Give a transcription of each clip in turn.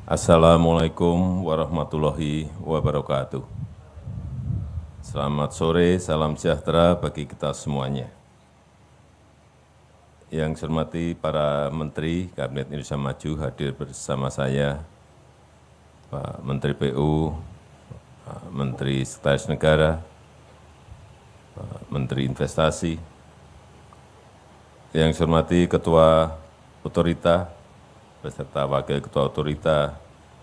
Assalamualaikum warahmatullahi wabarakatuh. Selamat sore, salam sejahtera bagi kita semuanya. Yang saya hormati para Menteri Kabinet Indonesia Maju hadir bersama saya, Pak Menteri PU, Pak Menteri Sekretaris Negara, Pak Menteri Investasi, yang saya hormati Ketua Otorita, beserta Wakil Ketua Otorita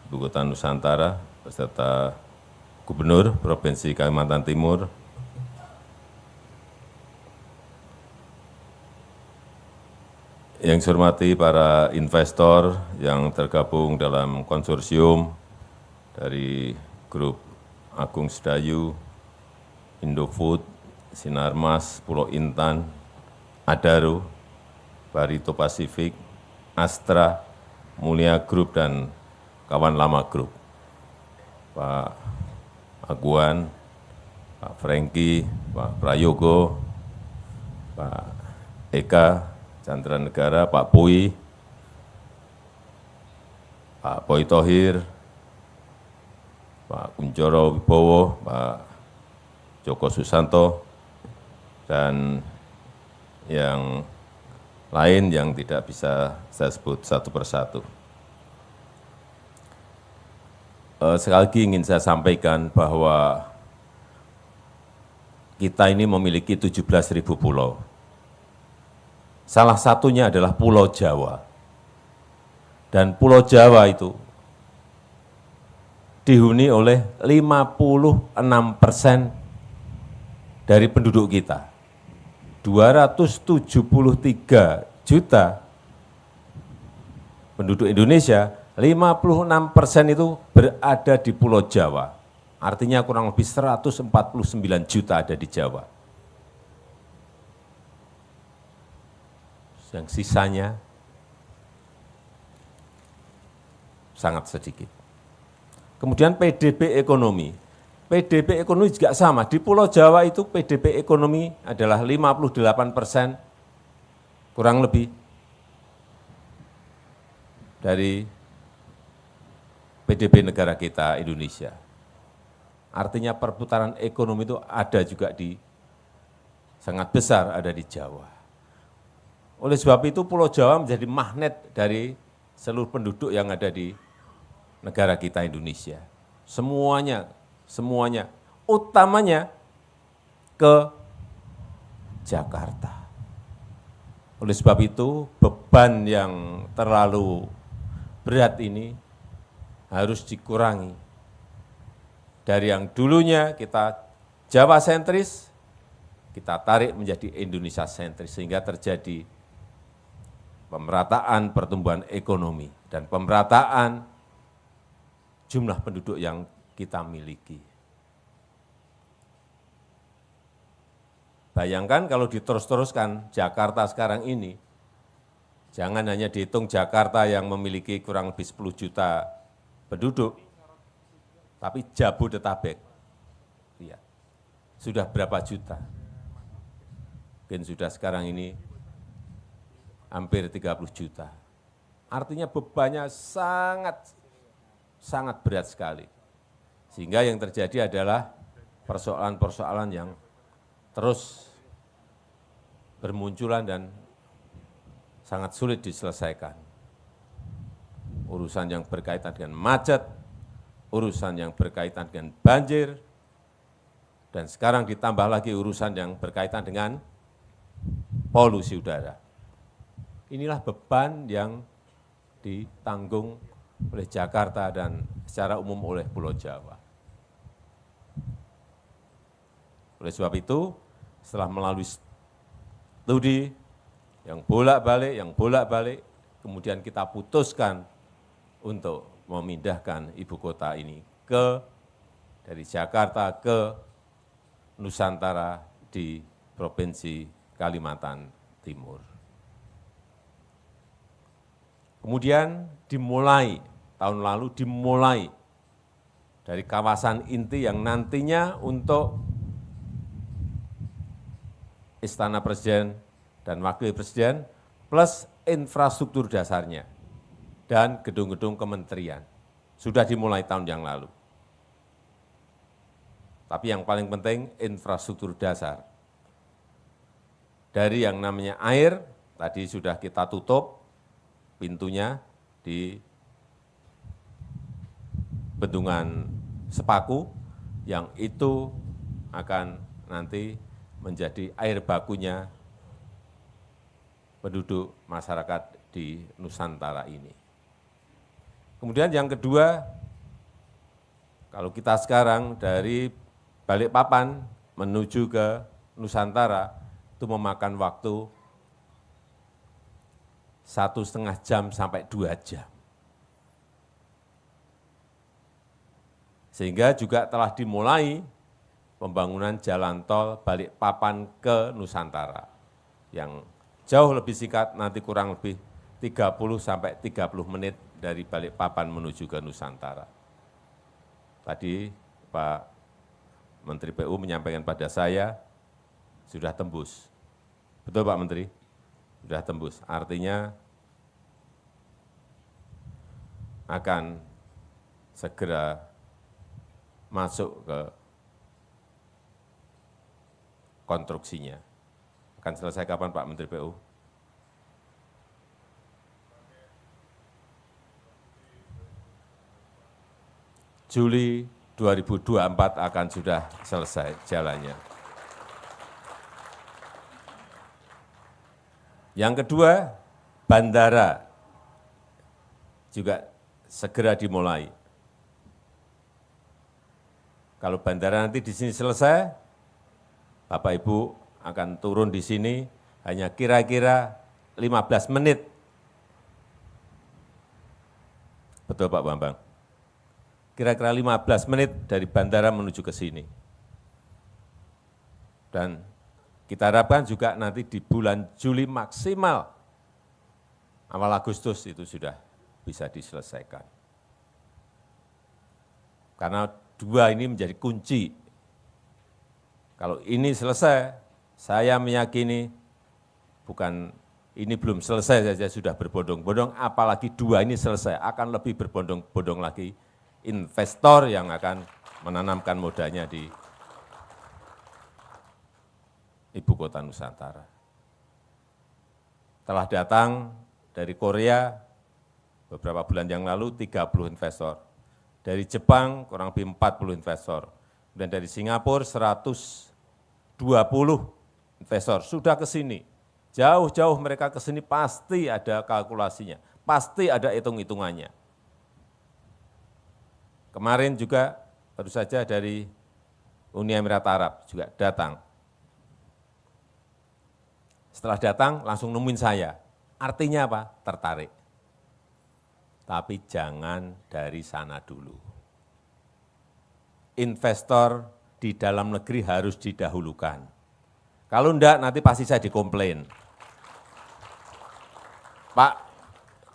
Ibu Kota Nusantara, beserta Gubernur Provinsi Kalimantan Timur, yang saya hormati para investor yang tergabung dalam konsorsium dari Grup Agung Sedayu, Indofood, Sinarmas, Pulau Intan, Adaro, Barito Pasifik, Astra, Mulia Group, dan kawan lama Group, Pak Aguan, Pak Franky, Pak Prayogo, Pak Eka Chandra Negara, Pak Pui, Pak Boy Tohir, Pak Kunchoro Wibowo, Pak Joko Susanto, dan yang lain yang tidak bisa saya sebut satu persatu. Sekali lagi ingin saya sampaikan bahwa kita ini memiliki 17.000 pulau. Salah satunya adalah Pulau Jawa. Dan Pulau Jawa itu dihuni oleh 56% dari penduduk kita. 273 juta penduduk Indonesia, 56% itu berada di Pulau Jawa. Artinya kurang lebih 149 juta ada di Jawa. Yang sisanya sangat sedikit. Kemudian PDB ekonomi. PDB ekonomi juga sama. Di Pulau Jawa itu PDB ekonomi adalah 58% kurang lebih dari PDB negara kita Indonesia. Artinya perputaran ekonomi itu ada juga sangat besar ada di Jawa. Oleh sebab itu Pulau Jawa menjadi magnet dari seluruh penduduk yang ada di negara kita Indonesia. Semuanya, utamanya ke Jakarta. Oleh sebab itu beban yang terlalu berat ini harus dikurangi. Dari yang dulunya kita Jawa sentris, kita tarik menjadi Indonesia sentris sehingga terjadi pemerataan pertumbuhan ekonomi dan pemerataan jumlah penduduk yang kita miliki. Bayangkan kalau diterus-teruskan Jakarta sekarang ini, jangan hanya dihitung Jakarta yang memiliki kurang lebih 10 juta penduduk, tapi Jabodetabek, lihat, sudah berapa juta? Mungkin sudah sekarang ini hampir 30 juta. Artinya bebannya sangat berat sekali. Sehingga yang terjadi adalah persoalan-persoalan yang terus bermunculan dan sangat sulit diselesaikan. Urusan yang berkaitan dengan macet, urusan yang berkaitan dengan banjir, dan sekarang ditambah lagi urusan yang berkaitan dengan polusi udara. Inilah beban yang ditanggung oleh Jakarta dan secara umum oleh Pulau Jawa. Oleh sebab itu, setelah melalui studi yang bolak-balik, kemudian kita putuskan untuk memindahkan ibu kota ini dari Jakarta ke Nusantara di Provinsi Kalimantan Timur. Kemudian tahun lalu dimulai dari kawasan inti yang nantinya untuk Istana Presiden dan Wakil Presiden plus infrastruktur dasarnya dan gedung-gedung kementerian. Sudah dimulai tahun yang lalu. Tapi yang paling penting infrastruktur dasar. Dari yang namanya air, tadi sudah kita tutup pintunya di Bendungan Sepaku, yang itu akan nanti menjadi air bakunya penduduk masyarakat di Nusantara ini. Kemudian yang kedua, kalau kita sekarang dari Balikpapan menuju ke Nusantara, itu memakan waktu 1,5 jam sampai 2 jam. Sehingga juga telah dimulai pembangunan jalan tol Balikpapan ke Nusantara, yang jauh lebih singkat, nanti kurang lebih 30 sampai 30 menit dari Balikpapan menuju ke Nusantara. Tadi Pak Menteri PU menyampaikan pada saya, sudah tembus. Betul Pak Menteri? Sudah tembus. Artinya akan segera masuk ke konstruksinya. Akan selesai kapan Pak Menteri PU? Juli 2024 akan sudah selesai jalannya. Yang kedua, bandara juga segera dimulai. Kalau bandara nanti di sini selesai, Bapak Ibu akan turun di sini hanya kira-kira 15 menit. Betul Pak Bambang? Kira-kira 15 menit dari bandara menuju ke sini. Dan kita harapkan juga nanti di bulan Juli maksimal, awal Agustus itu sudah bisa diselesaikan. Karena dua ini menjadi kunci. Kalau ini selesai, saya meyakini bukan ini belum selesai saja sudah berbondong-bondong, apalagi dua ini selesai, akan lebih berbondong-bondong lagi investor yang akan menanamkan modalnya di ibu kota Nusantara. Telah datang dari Korea beberapa bulan yang lalu 30 investor, dari Jepang kurang lebih 40 investor, dan dari Singapura 120 investor sudah ke sini. Jauh-jauh mereka ke sini pasti ada kalkulasinya, pasti ada hitung-hitungannya. Kemarin juga baru saja dari Uni Emirat Arab juga datang. Setelah datang langsung nemuin saya. Artinya apa? Tertarik. Tapi jangan dari sana dulu. Investor di dalam negeri harus didahulukan. Kalau enggak nanti pasti saya dikomplain. Pak,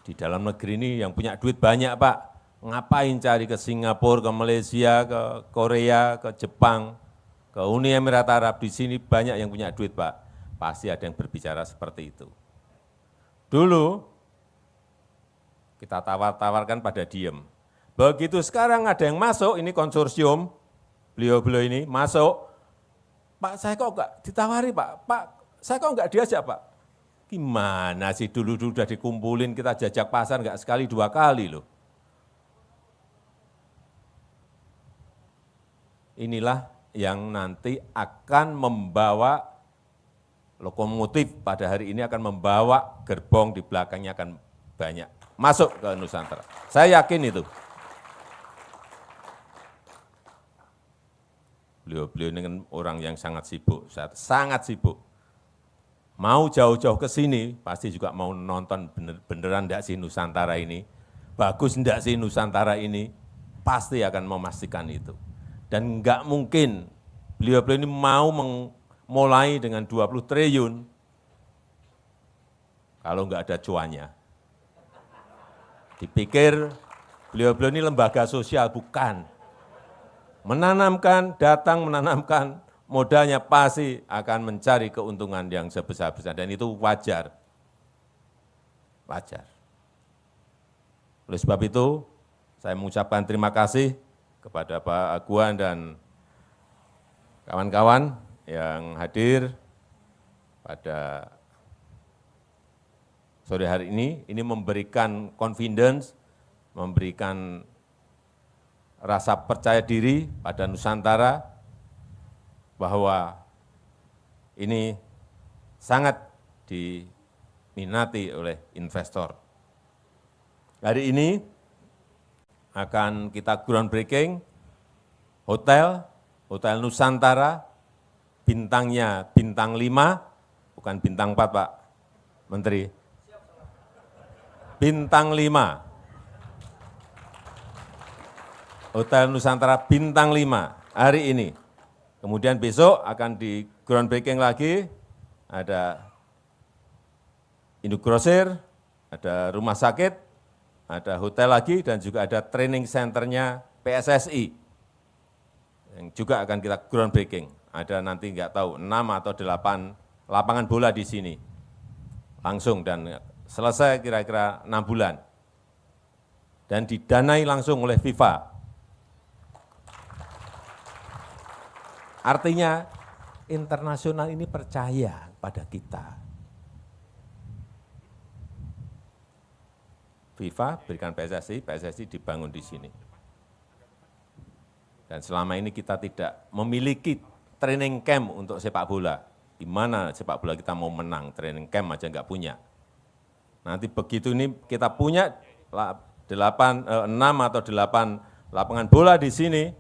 di dalam negeri ini yang punya duit banyak Pak. Ngapain cari ke Singapura, ke Malaysia, ke Korea, ke Jepang, ke Uni Emirat Arab, di sini banyak yang punya duit Pak. Pasti ada yang berbicara seperti itu. Dulu kita tawar-tawarkan pada diem. Begitu sekarang ada yang masuk, ini konsorsium, beliau-beliau ini masuk, Pak saya kok enggak ditawari Pak, Pak saya kok enggak diajak Pak. Gimana sih dulu-dulu sudah dikumpulin, kita jajak pasar enggak sekali dua kali loh. Inilah yang nanti akan membawa lokomotif pada hari ini, akan membawa gerbong di belakangnya akan banyak masuk ke Nusantara. Saya yakin itu. Beliau-beliau ini kan orang yang sangat sibuk, sangat sibuk. Mau jauh-jauh ke sini, pasti juga mau nonton beneran enggak sih Nusantara ini, bagus enggak sih Nusantara ini, pasti akan memastikan itu. Dan enggak mungkin beliau-beliau ini mau mulai dengan 20 triliun kalau enggak ada cuannya. Dipikir beliau-beliau ini lembaga sosial, bukan. Datang menanamkan modalnya pasti akan mencari keuntungan yang sebesar-besar, dan itu wajar. Wajar. Oleh sebab itu, saya mengucapkan terima kasih kepada Pak Aguan dan kawan-kawan yang hadir pada sore hari ini memberikan confidence, memberikan rasa percaya diri pada Nusantara bahwa ini sangat diminati oleh investor. Hari ini akan kita groundbreaking hotel Nusantara, bintangnya bintang 5, bukan bintang 4 Pak Menteri, bintang 5, Hotel Nusantara bintang 5 hari ini. Kemudian besok akan di groundbreaking lagi, ada induk grosir, ada rumah sakit, ada hotel lagi, dan juga ada training centernya PSSI, yang juga akan kita groundbreaking. Ada nanti nggak tahu 6 atau 8 lapangan bola di sini, langsung, dan selesai kira-kira 6 bulan. Dan didanai langsung oleh FIFA. Artinya, internasional ini percaya pada kita. FIFA berikan PSSI, PSSI dibangun di sini. Dan selama ini kita tidak memiliki training camp untuk sepak bola. Di mana sepak bola kita mau menang, training camp aja nggak punya. Nanti begitu ini kita punya 6 atau 8 lapangan bola di sini,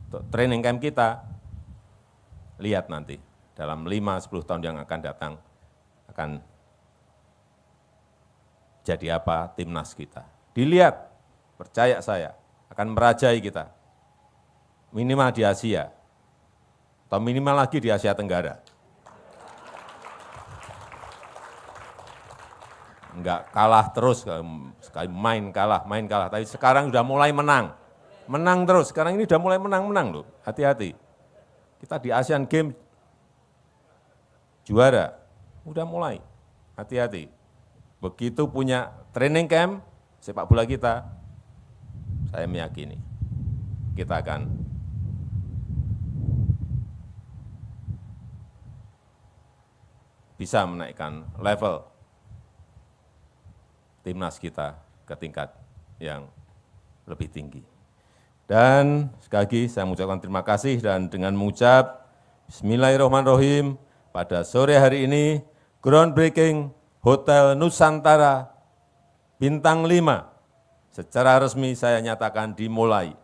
untuk training camp kita, lihat nanti dalam 5-10 tahun yang akan datang, akan jadi apa timnas kita. Dilihat, percaya saya, akan merajai kita. Minimal di Asia, atau minimal lagi di Asia Tenggara. Enggak kalah terus, sekali main kalah, tapi sekarang sudah mulai menang. Menang terus, sekarang ini sudah mulai menang loh, hati-hati. Kita di Asian Games juara, udah mulai, hati-hati. Begitu punya training camp sepak bola kita, saya meyakini kita akan bisa menaikkan level timnas kita ke tingkat yang lebih tinggi. Dan sekali lagi saya mengucapkan terima kasih, dan dengan mengucap Bismillahirrahmanirrahim, pada sore hari ini groundbreaking Hotel Nusantara bintang 5 secara resmi saya nyatakan dimulai.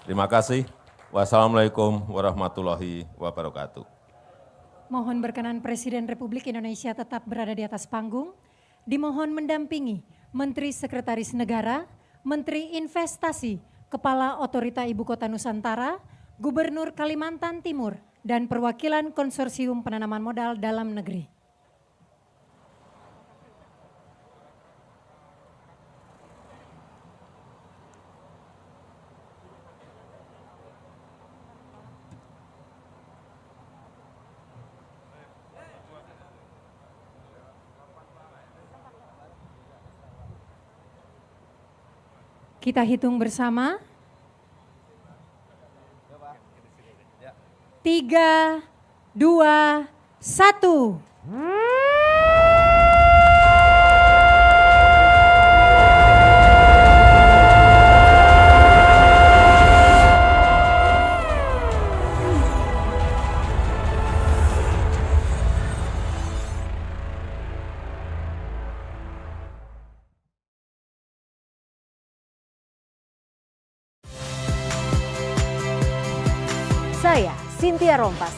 Terima kasih. Wassalamualaikum warahmatullahi wabarakatuh. Mohon berkenan Presiden Republik Indonesia tetap berada di atas panggung. Dimohon mendampingi Menteri Sekretaris Negara, Menteri Investasi, Kepala Otorita Ibu Kota Nusantara, Gubernur Kalimantan Timur, dan perwakilan Konsorsium Penanaman Modal Dalam Negeri. Kita hitung bersama. 3, 2, 1. Saya, Cynthia Rompas.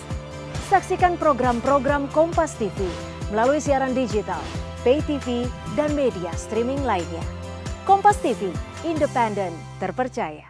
Saksikan program-program Kompas TV melalui siaran digital, pay TV, dan media streaming lainnya. Kompas TV, independen, terpercaya.